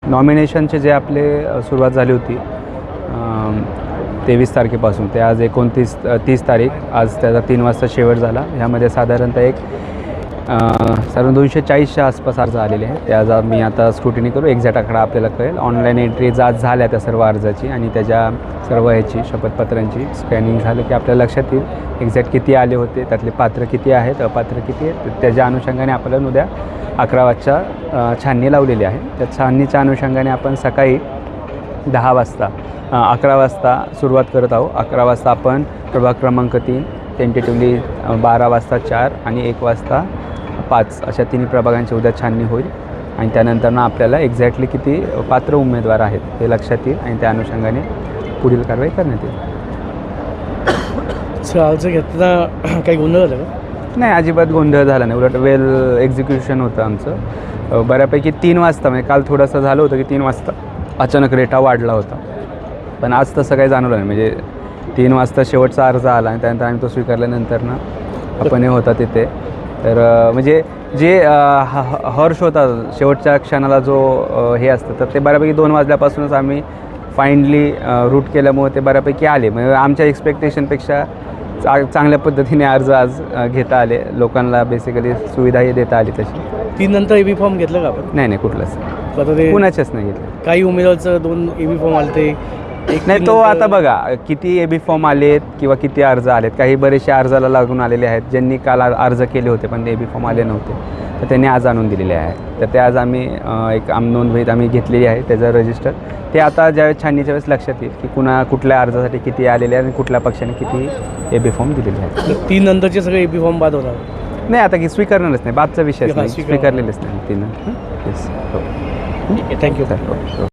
नॉमिनेशनचे जे आपले सुरुवात झाली होती 23 तारखेपासून ते आज 30 तारीख, आज त्याचा 3 वाजता शेवट झाला. ह्यामध्ये साधारणतः एक सर्व 240च्या आसपास अर्ज आलेले आहेत. ते आज मी आता स्क्रुटिनी करू, एक्झॅक्ट आकडा आपल्याला कळेल. ऑनलाईन एंट्रीज आज झाल्या त्या सर्व अर्जाची आणि त्याच्या सर्व ह्याची शपथपत्रांची स्कॅनिंग झालं की आपल्याला लक्षात येईल एक्झॅक्ट किती आले होते, त्यातले पात्र किती आहेत, अपात्र किती आहेत. त्याच्या अनुषंगाने आपल्याला उद्या 11 वाजता छाननी लावलेली आहे. त्या छाननीच्या अनुषंगाने आपण सकाळी 10 वाजता 11 वाजता सुरुवात करत आहोत. 11 वाजता आपण प्रभाग क्रमांक 3, टेंटेटिव्हली 12 वाजता 4 आणि 1 वाजता 5 अशा 3 प्रभागांची उद्या छाननी होईल. आणि त्यानंतर आपल्याला एक्झॅक्टली किती पात्र उमेदवार आहेत हे लक्षात येईल आणि त्या अनुषंगाने पुढील कारवाई करण्यात येईल. अर्ज घेताना काही गोंधळ झाला का? नाही, अजिबात गोंधळ झाला नाही. उलट वेल एक्झिक्युशन होतं आमचं. बऱ्यापैकी 3 वाजता, म्हणजे काल थोडंसं झालं होतं की 3 वाजता अचानक रेटा वाढला होता, पण आज तसं काही जाणवलं नाही. म्हणजे 3 वाजता शेवटचा अर्ज आला आणि त्यानंतर आम्ही तो स्वीकारल्यानंतर आपण हे होता तिथे. तर म्हणजे जे हर्ष होता शेवटच्या क्षणाला जो हे असतं, तर ते बऱ्यापैकी 2 वाजल्यापासूनच आम्ही फाईनली रूट केल्यामुळे ते बऱ्यापैकी आले. म्हणजे आमच्या एक्सपेक्टेशनपेक्षा चांगल्या पद्धतीने अर्ज आज घेता आले. लोकांना बेसिकली सुविधाही देता आली तशी. 3 नंतर एबी फॉर्म घेतलं का आपण? नाही, कुठलंच आता ते कुणाच्याच नाही घेतलं. काही उमेदवारचं 2 एबी फॉर्म आले ते नाही, तो आता बघा किती एबी फॉर्म आलेत किंवा किती अर्ज आलेत. काही बरेचसे अर्जाला लागून आलेले आहेत, ज्यांनी काल अर्ज केले होते पण एबी फॉर्म आले नव्हते, तर त्यांनी आज आणून दिलेले आहेत. तर ते आज आम्ही एक नोंदवहीत आम्ही घेतलेली आहे त्याचं रजिस्टर. ते आता ज्यावेळेस छाननीच्या वेळेस लक्षात येईल की कुठल्या अर्जासाठी किती आलेले आहेत आणि कुठल्या पक्षाने किती एबी फॉर्म दिलेले आहेत. 3 नंतरचे सगळे एबी फॉर्म बाद होणार नाही, आता की स्वीकारणारच नाही, बादचा विषयच नाही, स्वीकारलेलेच नाही 3. येस, हो. थँक्यू.